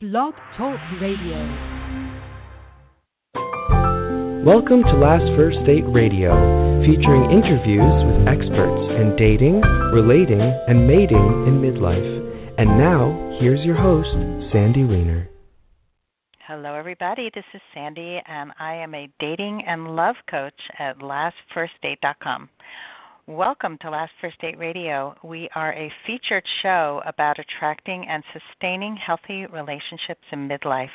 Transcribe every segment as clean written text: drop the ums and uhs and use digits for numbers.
Blog Talk Radio. Welcome to Last First Date Radio, featuring interviews with experts in dating, relating, and mating in midlife. And now, here's your host, Sandy Weiner. Hello, everybody. This is Sandy, and I am a dating and love coach at lastfirstdate.com. Welcome to Last First Date Radio. We are a featured show about attracting and sustaining healthy relationships in midlife.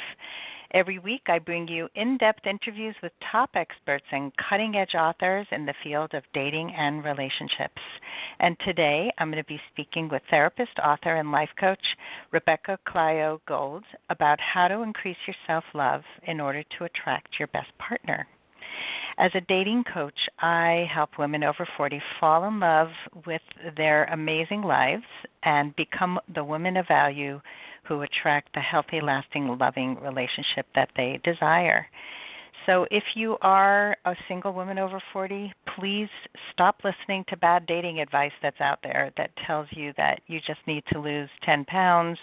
Every week, I bring you in-depth interviews with top experts and cutting-edge authors in the field of dating and relationships. And today, I'm going to be speaking with therapist, author, and life coach Clio Gould about how to increase your self-love in order to attract your best partner. As a dating coach, I help women over 40 fall in love with their amazing lives and become the women of value who attract the healthy, lasting, loving relationship that they desire. So if you are a single woman over 40, please stop listening to bad dating advice that's out there that tells you that you just need to lose 10 pounds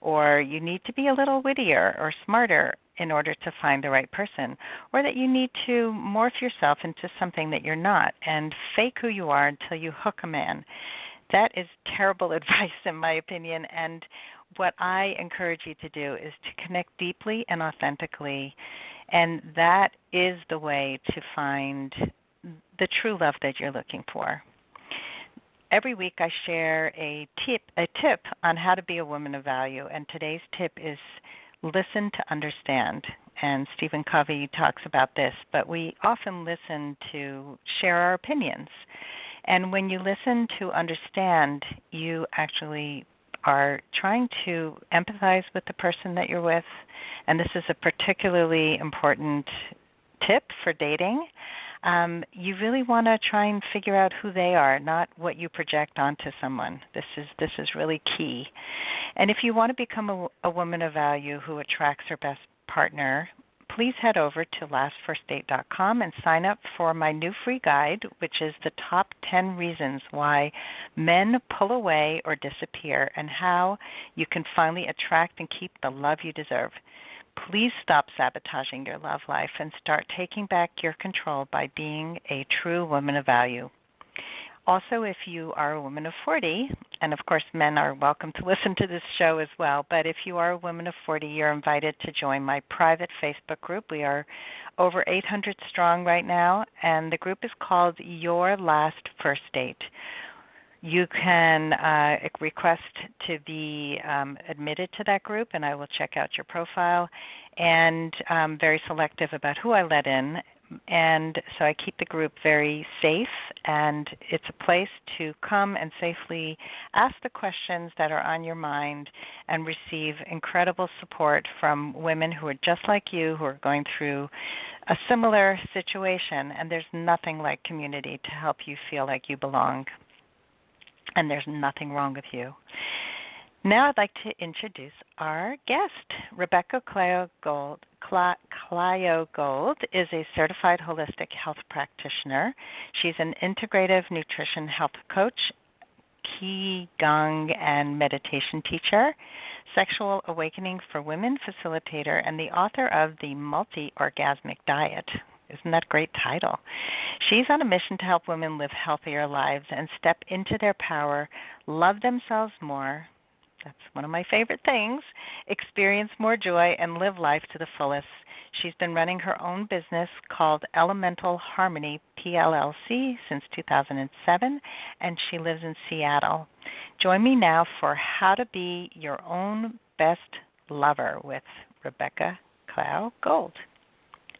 or you need to be a little wittier or smarter in order to find the right person, or that you need to morph yourself into something that you're not and fake who you are until you hook a man. That is terrible advice in my opinion, and what I encourage you to do is to connect deeply and authentically, and that is the way to find the true love that you're looking for. Every week I share a tip on how to be a woman of value, and today's tip is listen to understand. And Stephen Covey talks about this, but we often listen to share our opinions. And when you listen to understand, you actually are trying to empathize with the person that you're with. And this is a particularly important tip for dating. You really want to try and figure out who they are, not what you project onto someone. This is really key. And if you want to become a woman of value who attracts her best partner, please head over to lastfirstdate.com and sign up for my new free guide, which is the top 10 reasons why men pull away or disappear and how you can finally attract and keep the love you deserve. Please stop sabotaging your love life and start taking back your control by being a true woman of value. Also, if you are a woman of 40, and of course men are welcome to listen to this show as well, but if you are a woman of 40, you're invited to join my private Facebook group. We are over 800 strong right now, and the group is called Your Last First Date. You can request to be admitted to that group, and I will check out your profile. And I'm very selective about who I let in, and so I keep the group very safe, and it's a place to come and safely ask the questions that are on your mind and receive incredible support from women who are just like you, who are going through a similar situation, and there's nothing like community to help you feel like you belong. And there's nothing wrong with you. Now I'd like to introduce our guest. Clio Gould is a Certified Holistic Health Practitioner. She's an Integrative Nutrition Health Coach, Qigong and Meditation Teacher, Sexual Awakening for Women Facilitator, and the author of the Multi-Orgasmic Diet. Isn't that a great title? She's on a mission to help women live healthier lives and step into their power, love themselves more. That's one of my favorite things. Experience more joy and live life to the fullest. She's been running her own business called Elemental Harmony, PLLC, since 2007, and she lives in Seattle. Join me now for How to Be Your Own Best Lover with Clio Gould.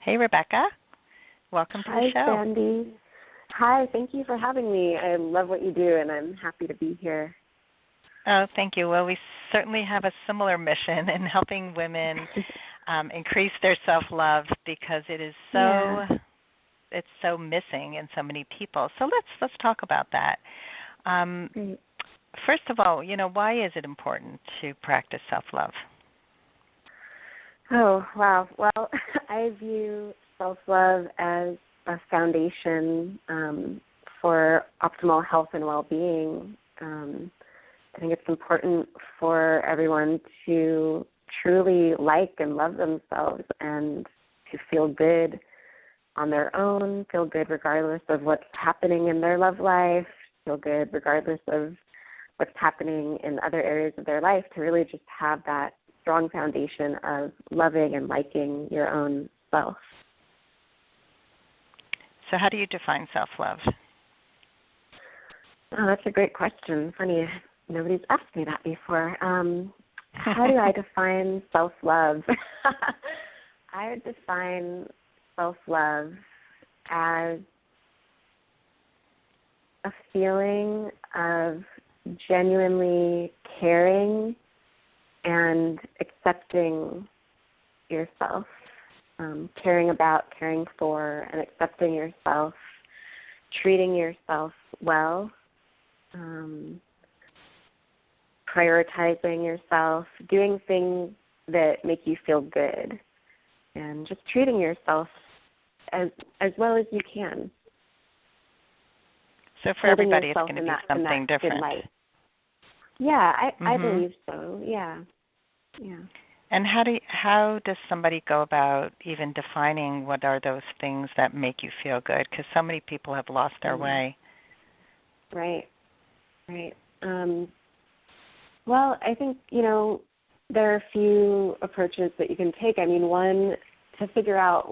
Hey, Rebecca. Welcome to the show. Hi, Sandy. Hi, thank you for having me. I love what you do, and I'm happy to be here. Oh, thank you. Well, we certainly have a similar mission in helping women increase their self-love because it is it's so missing in so many people. So let's talk about that. First of all, why is it important to practice self-love? Oh, wow. Well, I view self-love as a foundation for optimal health and well-being. I think it's important for everyone to truly like and love themselves and to feel good on their own, feel good regardless of what's happening in their love life, feel good regardless of what's happening in other areas of their life, to really just have that strong foundation of loving and liking your own self. So how do you define self-love? Oh, that's a great question. Funny, nobody's asked me that before. How do I define self-love? I would define self-love as a feeling of genuinely caring and accepting yourself, caring about, caring for, and accepting yourself, treating yourself well, prioritizing yourself, doing things that make you feel good, and just treating yourself as well as you can. So for everybody, it's going to be something different. Yeah, I believe so. Yeah. And how does somebody go about even defining what are those things that make you feel good? Because so many people have lost their way. Right. Well, I think, there are a few approaches that you can take. I mean, one, to figure out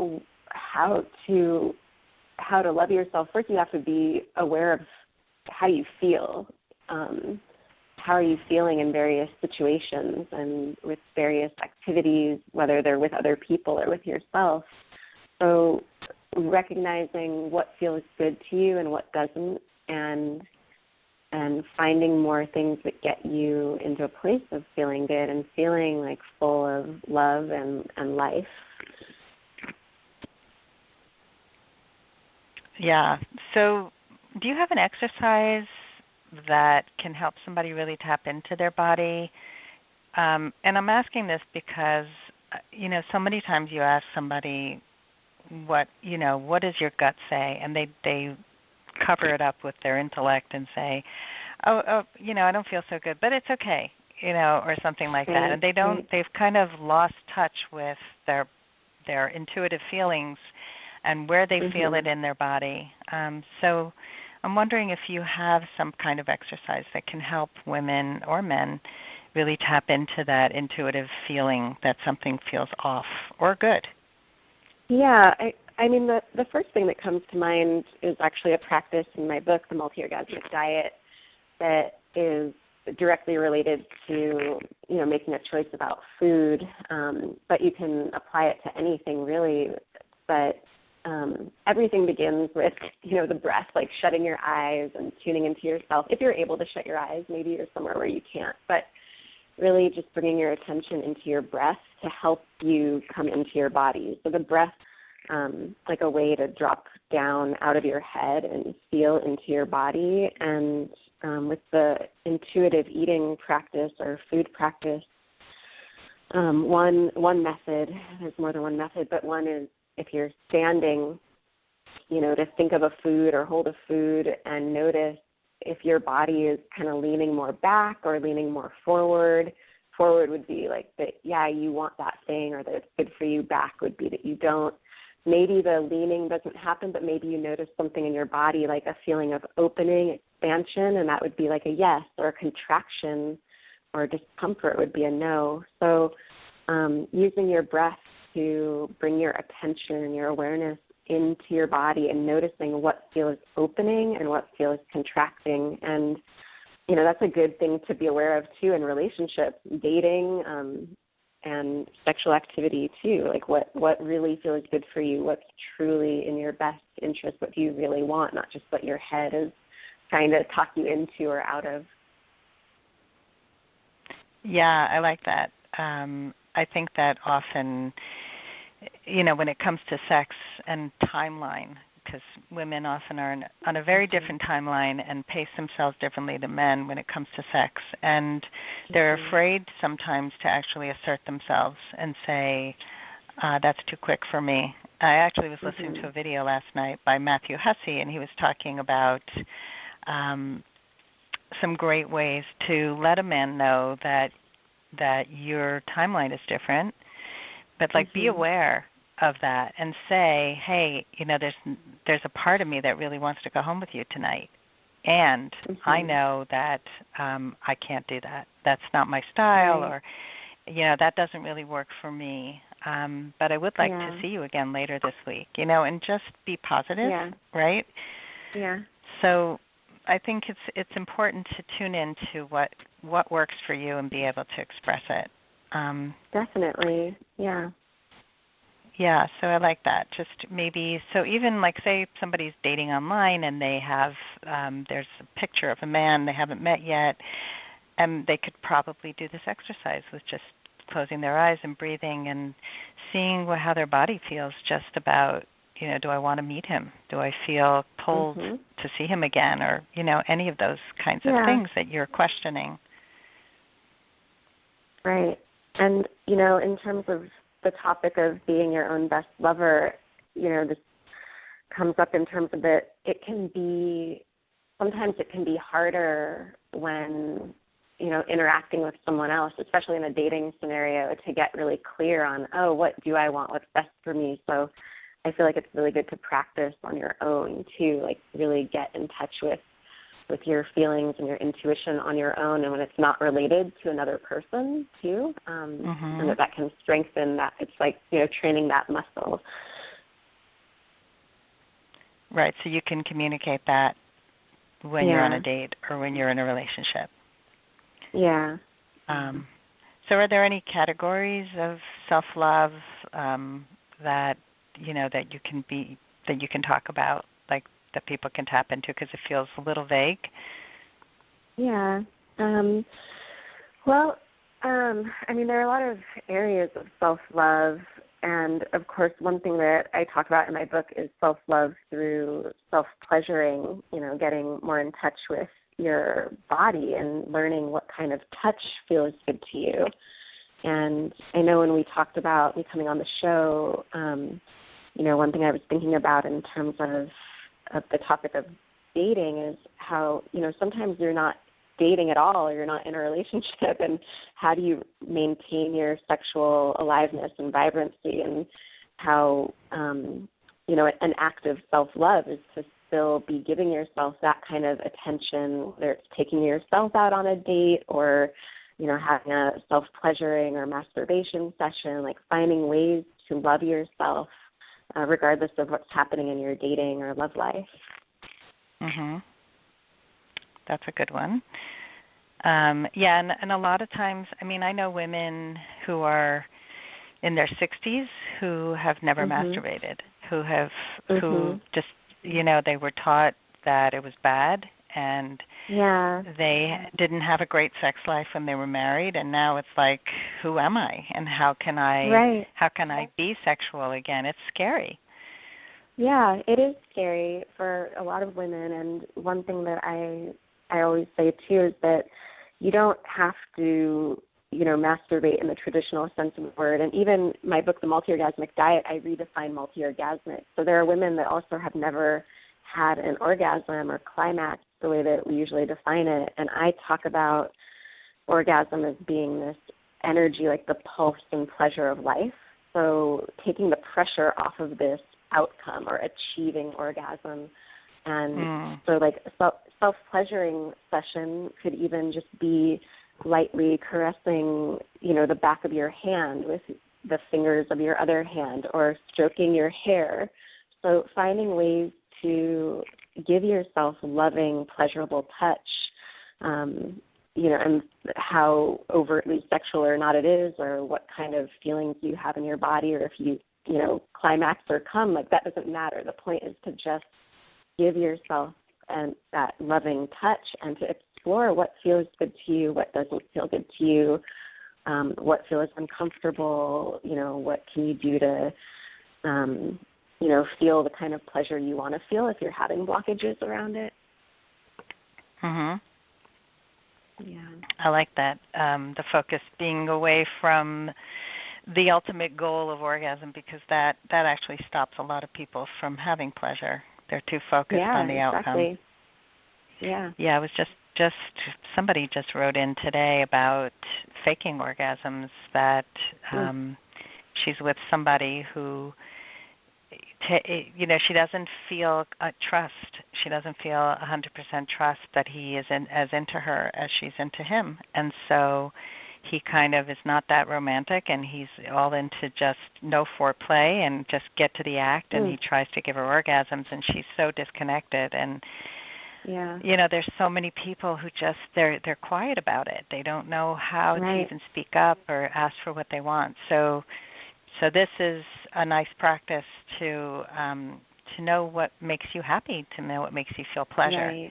how to love yourself, first you have to be aware of how you feel. How are you feeling in various situations and with various activities, whether they're with other people or with yourself. So recognizing what feels good to you and what doesn't, and finding more things that get you into a place of feeling good and feeling like full of love and life. Yeah. So do you have an exercise that can help somebody really tap into their body? And I'm asking this because, so many times you ask somebody, what does your gut say? And they cover it up with their intellect and say, I don't feel so good, but it's okay, or something like that. And they've kind of lost touch with their intuitive feelings and where they feel it in their body. So I'm wondering if you have some kind of exercise that can help women or men really tap into that intuitive feeling that something feels off or good. Yeah, I mean, the first thing that comes to mind is actually a practice in my book, The Multi-Orgasmic Diet, that is directly related to, making a choice about food, but you can apply it to anything really. But everything begins with, the breath, like shutting your eyes and tuning into yourself. If you're able to shut your eyes, maybe you're somewhere where you can't, but really just bringing your attention into your breath to help you come into your body. So the breath, like a way to drop down out of your head and feel into your body. And with the intuitive eating practice or food practice, one method, there's more than one method, but one is if you're standing, to think of a food or hold a food and notice if your body is kind of leaning more back or leaning more forward. Forward would be like that, yeah, you want that thing, or that it's good for you. Back would be that you don't. Maybe the leaning doesn't happen, but maybe you notice something in your body, like a feeling of opening, expansion, and that would be like a yes, or a contraction or discomfort would be a no. So using your breath to bring your attention and your awareness into your body and noticing what feels opening and what feels contracting. And, that's a good thing to be aware of, too, in relationships, dating, and sexual activity, too. Like what really feels good for you, what's truly in your best interest, what do you really want, not just what your head is trying to talk you into or out of. Yeah, I like that. I think that often, when it comes to sex and timeline, because women often are on a very different timeline and pace themselves differently than men when it comes to sex. And they're afraid sometimes to actually assert themselves and say, that's too quick for me. I actually was listening to a video last night by Matthew Hussey, and he was talking about some great ways to let a man know that that your timeline is different, but like be aware of that and say, hey, there's a part of me that really wants to go home with you tonight. And I know that I can't do that. That's not my style, or, that doesn't really work for me. But I would like to see you again later this week, and just be positive, right? Yeah. So I think it's important to tune into what works for you and be able to express it. Definitely, yeah. Yeah, so I like that. Just maybe, so even like say somebody's dating online and they have, there's a picture of a man they haven't met yet, and they could probably do this exercise with just closing their eyes and breathing and seeing how their body feels just about, do I want to meet him? Do I feel pulled to see him again? Or, any of those kinds of things that you're questioning. Right. And, in terms of the topic of being your own best lover, this comes up in terms of that sometimes it can be harder when, interacting with someone else, especially in a dating scenario, to get really clear on, what do I want, what's best for me. So I feel like it's really good to practice on your own too, like really get in touch with your feelings and your intuition on your own, and when it's not related to another person too, and that can strengthen that. It's like, training that muscle. Right, so you can communicate that when you're on a date or when you're in a relationship. Yeah. So are there any categories of self-love that you can talk about, like that people can tap into, because it feels a little vague? Yeah. There are a lot of areas of self-love, and of course one thing that I talk about in my book is self-love through self-pleasuring, getting more in touch with your body and learning what kind of touch feels good to you. And I know when we talked about me coming on the show, one thing I was thinking about in terms of the topic of dating is how, sometimes you're not dating at all, or you're not in a relationship, and how do you maintain your sexual aliveness and vibrancy, and how, an act of self-love is to still be giving yourself that kind of attention, whether it's taking yourself out on a date or, having a self-pleasuring or masturbation session, like finding ways to love yourself regardless of what's happening in your dating or love life. That's a good one. And a lot of times, I know women who are in their 60s who have never masturbated, who just, they were taught that it was bad, and they didn't have a great sex life when they were married, and now it's like, who am I, and how can I be sexual again? It's scary. Yeah, it is scary for a lot of women, and one thing that I always say too is that you don't have to, masturbate in the traditional sense of the word. And even my book, The Multi-Orgasmic Diet, I redefine multi-orgasmic. So there are women that also have never had an orgasm or climax the way that we usually define it. And I talk about orgasm as being this energy, like the pulse and pleasure of life. So taking the pressure off of this outcome or achieving orgasm. And so like a self-pleasuring session could even just be lightly caressing, the back of your hand with the fingers of your other hand, or stroking your hair. So finding ways to give yourself loving, pleasurable touch, and how overtly sexual or not it is, or what kind of feelings you have in your body, or if you, climax or come, like that doesn't matter. The point is to just give yourself that loving touch and to explore what feels good to you, what doesn't feel good to you, what feels uncomfortable, what can you do to, feel the kind of pleasure you want to feel if you're having blockages around it. Yeah. I like that. The focus being away from the ultimate goal of orgasm, because that actually stops a lot of people from having pleasure. They're too focused on the outcome. Yeah. Yeah, I was somebody just wrote in today about faking orgasms, that she's with somebody who, she doesn't feel trust. She doesn't feel 100% trust that he is as into her as she's into him. And so he kind of is not that romantic, and he's all into just no foreplay and just get to the act, and he tries to give her orgasms, and she's so disconnected. And there's so many people who just they're quiet about it. They don't know how to even speak up or ask for what they want. So this is a nice practice to know what makes you happy, to know what makes you feel pleasure.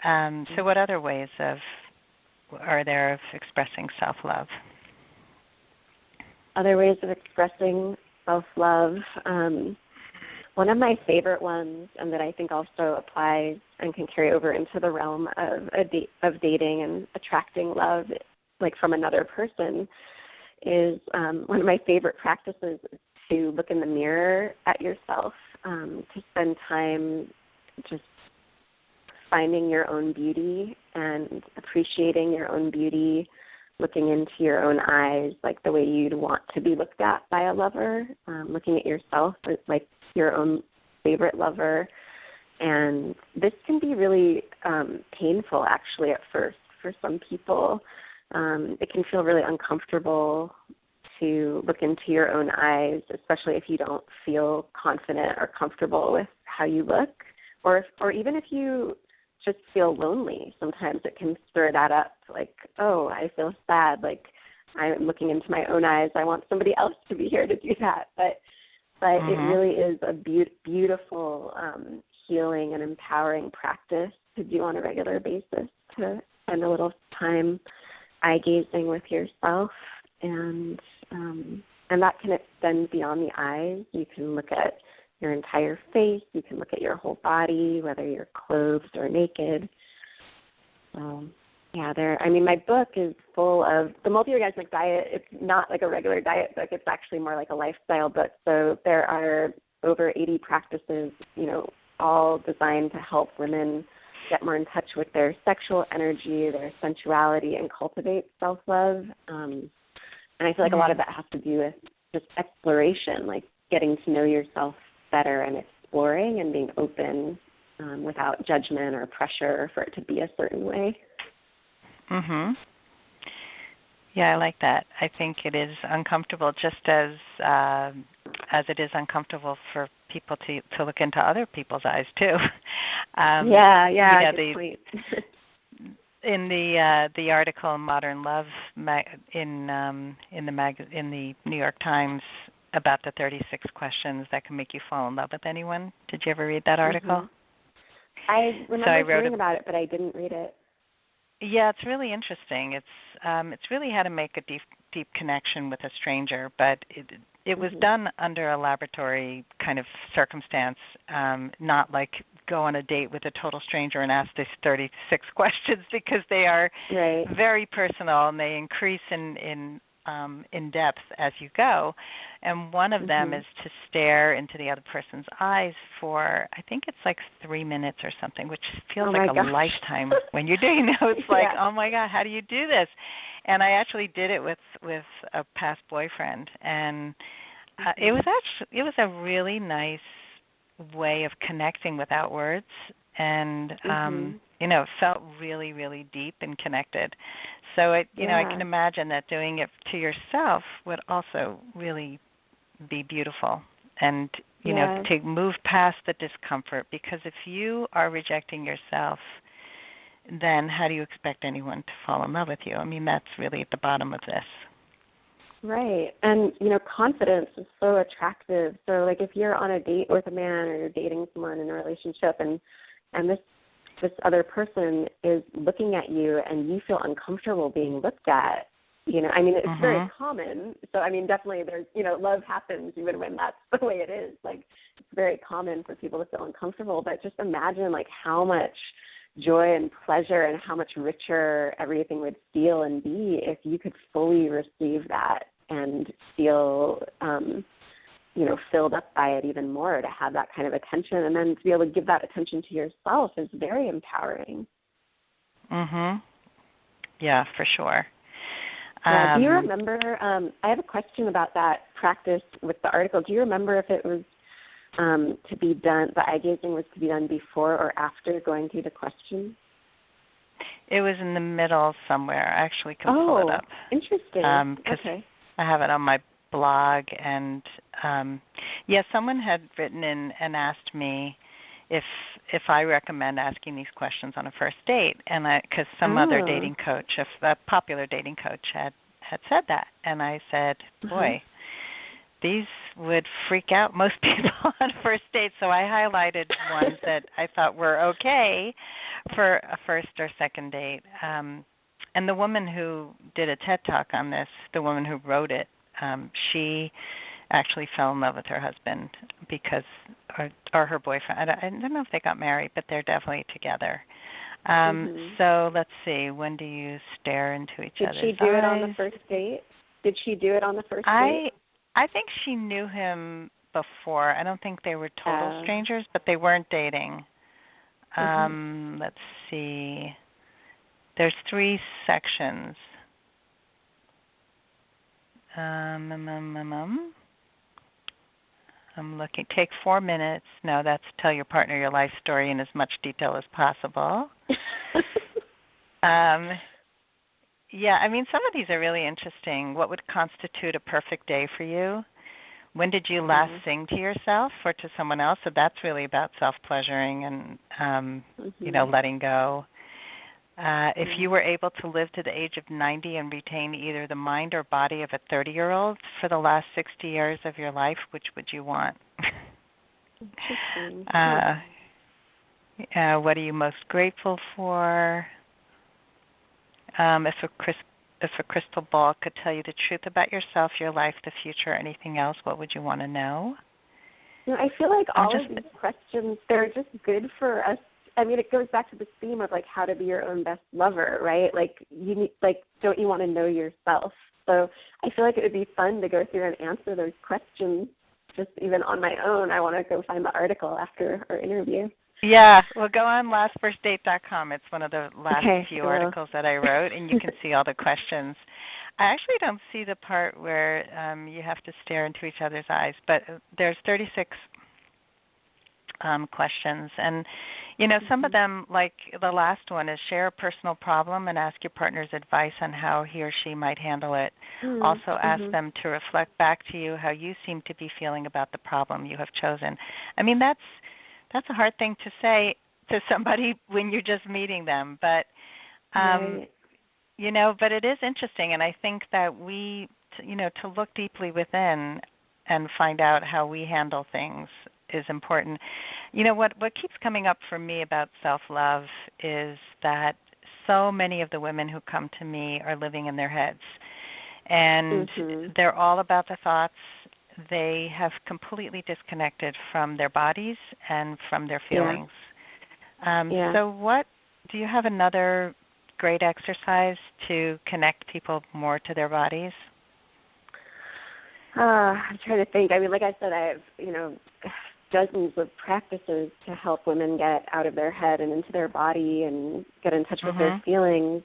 Right. So what other ways are there of expressing self-love? Other ways of expressing self-love. One of my favorite ones, and that I think also applies and can carry over into the realm of dating and attracting love, like from another person, is one of my favorite practices is to look in the mirror at yourself, to spend time just finding your own beauty and appreciating your own beauty, looking into your own eyes like the way you'd want to be looked at by a lover, looking at yourself like your own favorite lover. And this can be really painful, actually, at first for some people. It can feel really uncomfortable to look into your own eyes, especially if you don't feel confident or comfortable with how you look, or even if you just feel lonely. Sometimes it can stir that up, like, oh, I feel sad, like I'm looking into my own eyes. I want somebody else to be here to do that. But it really is a beautiful healing and empowering practice to do on a regular basis, to spend a little time eye gazing with yourself, and that can extend beyond the eyes. You can look at your entire face. You can look at your whole body, whether you're clothed or naked. My book is full of the Multi-Orgasmic Diet. It's not like a regular diet book. It's actually more like a lifestyle book. So there are over 80 practices, all designed to help women get more in touch with their sexual energy, their sensuality, and cultivate self-love. And I feel like a lot of that has to do with just exploration, like getting to know yourself better and exploring and being open without judgment or pressure for it to be a certain way. Yeah, I like that. I think it is uncomfortable, just as it is uncomfortable for people to look into other people's eyes too. Good point. In the article Modern Love in the New York Times about the 36 questions that can make you fall in love with anyone. Did you ever read that article? I remember hearing about it, but I didn't read it. Yeah, it's really interesting. It's really how to make a deep connection with a stranger, but it was done under a laboratory kind of circumstance, not like go on a date with a total stranger and ask these 36 questions, because they are very personal and they increase in depth as you go. And one of them is to stare into the other person's eyes for, I think it's like 3 minutes or something, which feels like a lifetime when you're doing it. It's like, oh my God, how do you do this? And I actually did it with a past boyfriend, and it was a really nice way of connecting without words, and it felt really, really deep and connected. So I can imagine that doing it to yourself would also really be beautiful, and to move past the discomfort, because if you are rejecting yourself, then how do you expect anyone to fall in love with you? I mean, that's really at the bottom of this. Right. And, confidence is so attractive. So, like, if you're on a date with a man or you're dating someone in a relationship and this other person is looking at you and you feel uncomfortable being looked at, it's very common. So, definitely there's, love happens even when that's the way it is. Like, it's very common for people to feel uncomfortable. But just imagine, like, how much joy and pleasure and how much richer everything would feel and be if you could fully receive that and feel, filled up by it even more, to have that kind of attention, and then to be able to give that attention to yourself is very empowering. Mhm. Yeah, for sure. Do you remember, I have a question about that practice with the article. Do you remember if it was to be done, the eye gazing was to be done before or after going through the questions? It was in the middle somewhere. I actually can pull it up. Interesting. Okay. I have it on my blog. And, someone had written in and asked me if I recommend asking these questions on a first date, and because some other dating coach, a popular dating coach, had said that, and I said, boy, these would freak out most people on a first date. So I highlighted ones that I thought were okay for a first or second date. And the woman who did a TED Talk on this, the woman who wrote it, she actually fell in love with her husband because, or her boyfriend. I don't know if they got married, but they're definitely together. So let's see. When do you stare into each other's eyes? Did she do it on the first date? Did she do it on the first date? I think she knew him before. I don't think they were total strangers, but they weren't dating. Let's see. There's 3 sections. I'm looking. Take 4 minutes. No, that's tell your partner your life story in as much detail as possible. Some of these are really interesting. What would constitute a perfect day for you? When did you last sing to yourself or to someone else? So that's really about self-pleasuring and, letting go. If you were able to live to the age of 90 and retain either the mind or body of a 30-year-old for the last 60 years of your life, which would you want? Interesting. What are you most grateful for? If a crystal ball could tell you the truth about yourself, your life, the future, anything else, what would you want to know? I feel like all of these questions, they're just good for us. It goes back to this theme of how to be your own best lover, right? Don't you want to know yourself? So I feel like it would be fun to go through and answer those questions just even on my own. I want to go find the article after our interview. Yeah, well, go on lastfirstdate.com. It's one of the last few articles that I wrote, and you can see all the questions. I actually don't see the part where you have to stare into each other's eyes, but there's 36 questions. And, some of them, like the last one, is share a personal problem and ask your partner's advice on how he or she might handle it. Also ask them to reflect back to you how you seem to be feeling about the problem you have chosen. That's a hard thing to say to somebody when you're just meeting them, but but it is interesting, and I think that we, to look deeply within and find out how we handle things is important. What keeps coming up for me about self-love is that so many of the women who come to me are living in their heads, and they're all about the thoughts. They have completely disconnected from their bodies and from their feelings. So what, do you have another great exercise to connect people more to their bodies? I'm trying to think. Like I said, I have, dozens of practices to help women get out of their head and into their body and get in touch with their feelings.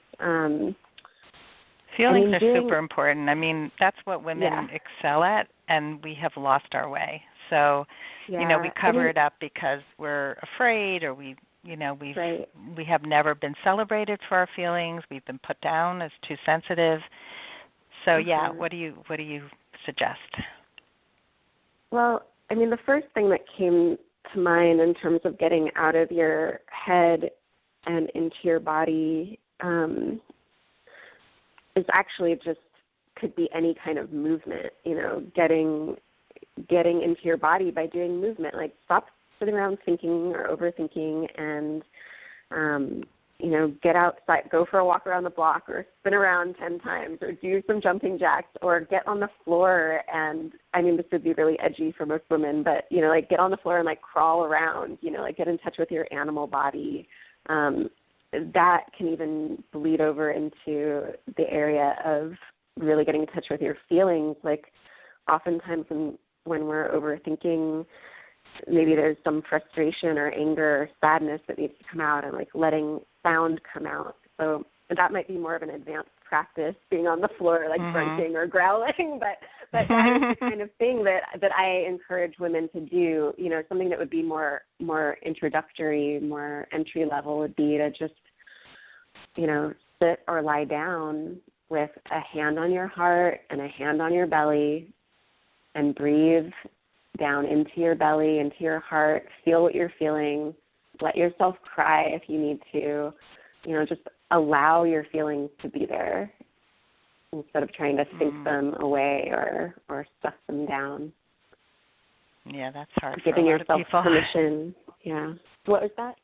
Feelings are super important. That's what women excel at, and we have lost our way. So, we cover it up because we're afraid, or we have never been celebrated for our feelings. We've been put down as too sensitive. So, what do you suggest? Well, the first thing that came to mind in terms of getting out of your head and into your body is actually just could be any kind of movement, getting into your body by doing movement. Like stop sitting around thinking or overthinking and, get outside, go for a walk around the block or spin around 10 times or do some jumping jacks or get on the floor and, this would be really edgy for most women, but, get on the floor and crawl around, get in touch with your animal body. That can even bleed over into the area of really getting in touch with your feelings. Like oftentimes when we're overthinking, maybe there's some frustration or anger or sadness that needs to come out, and letting sound come out So that might be more of an advanced practice, being on the floor, like grunting or growling, but that is the kind of thing that I encourage women to do. You know, something that would be more introductory, more entry level would be to just, you know, sit or lie down with a hand on your heart and a hand on your belly, and breathe down into your belly, into your heart. Feel what you're feeling. Let yourself cry if you need to. You know, just allow your feelings to be there instead of trying to think them away or stuff them down. Yeah, that's hard. Giving for a lot yourself of people. Permission. Yeah. What was that?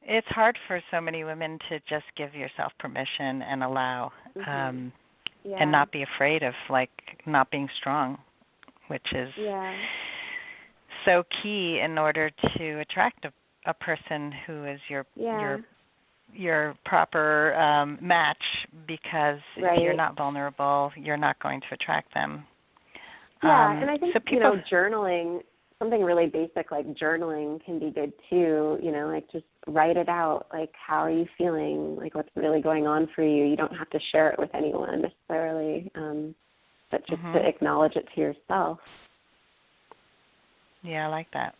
It's hard for so many women to just give yourself permission and allow, and not be afraid of, like, not being strong, which is so key in order to attract a person who is your proper match, because if you're not vulnerable, you're not going to attract them. Yeah, and I think, so people, you know, journaling, something really basic like journaling can be good too, you know, like just write it out, like how are you feeling, like what's really going on for you. You don't have to share it with anyone necessarily, but just to acknowledge it to yourself. Yeah, I like that.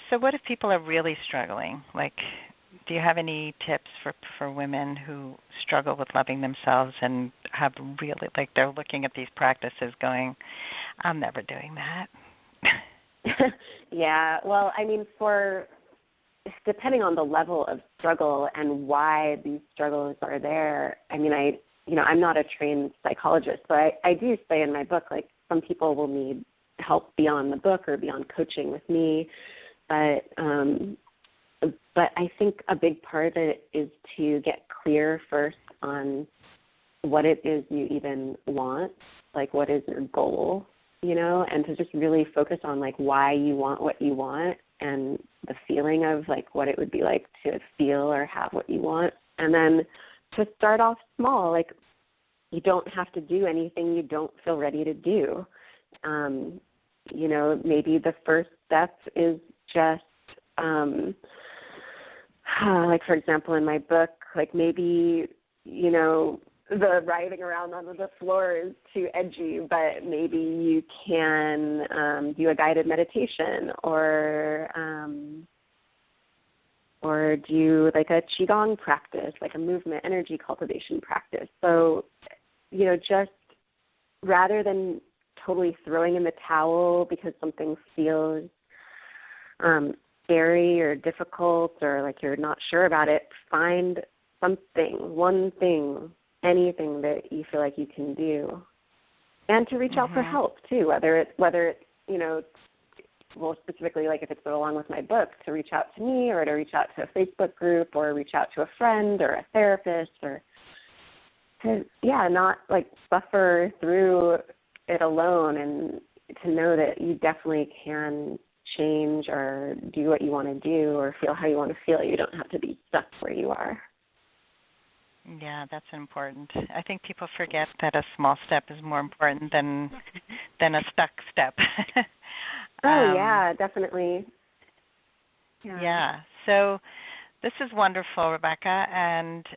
So what if people are really struggling? Like, do you have any tips for women who struggle with loving themselves and have really, like, they're looking at these practices going, I'm never doing that? Yeah, well, I mean, depending on the level of struggle and why these struggles are there, I mean, I'm not a trained psychologist, so I do say in my book, like, some people will need help beyond the book or beyond coaching with me, but I think a big part of it is to get clear first on what it is you even want, like what is your goal, you know, and to just really focus on, like, why you want what you want and the feeling of, like, what it would be like to feel or have what you want. And then to start off small, like, you don't have to do anything you don't feel ready to do. You know, maybe the first step is just, like, for example, in my book, like, maybe, you know, the writhing around on the floor is too edgy, but maybe you can do a guided meditation or do, like, a Qigong practice, like a movement energy cultivation practice. So, you know, just rather than totally throwing in the towel because something feels scary or difficult or like you're not sure about it, find something, one thing, anything that you feel like you can do. And to reach out for help too, whether it's, you know, well, specifically, like if it's along with my book, to reach out to me or to reach out to a Facebook group or reach out to a friend or a therapist or to, not like suffer through it alone, and to know that you definitely can change or do what you want to do or feel how you want to feel. You don't have to be stuck where you are. Yeah, that's important. I think people forget that a small step is more important than a stuck step. Yeah, definitely. Yeah. So this is wonderful, Rebecca, and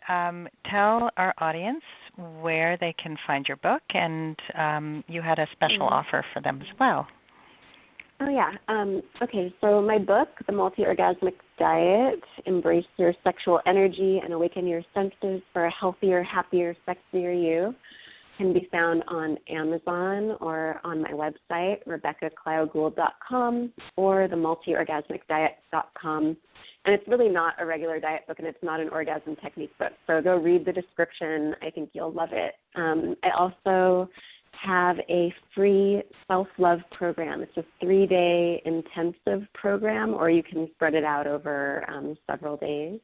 tell our audience where they can find your book, and you had a special offer for them as well. Oh, yeah. Okay, so my book, The Multi-Orgasmic Diet, Embrace Your Sexual Energy and Awaken Your Senses for a Healthier, Happier, Sexier You, can be found on Amazon or on my website, RebeccaClioGould.com, or themultiorgasmicdiet.com. And it's really not a regular diet book, and it's not an orgasm technique book. So go read the description. I think you'll love it. I also have a free self-love program. It's a 3-day intensive program, or you can spread it out over several days.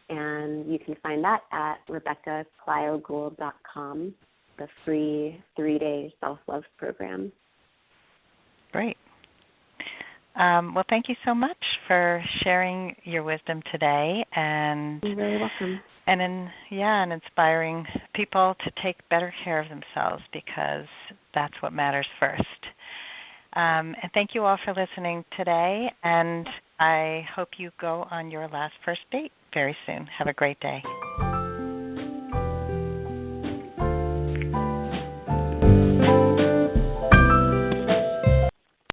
And you can find that at RebeccaClioGould.com, the free 3-day self-love program. Great. Well, thank you so much for sharing your wisdom today, and you're very welcome. And inspiring people to take better care of themselves, because that's what matters first. And thank you all for listening today, and I hope you go on your last first date very soon. Have a great day.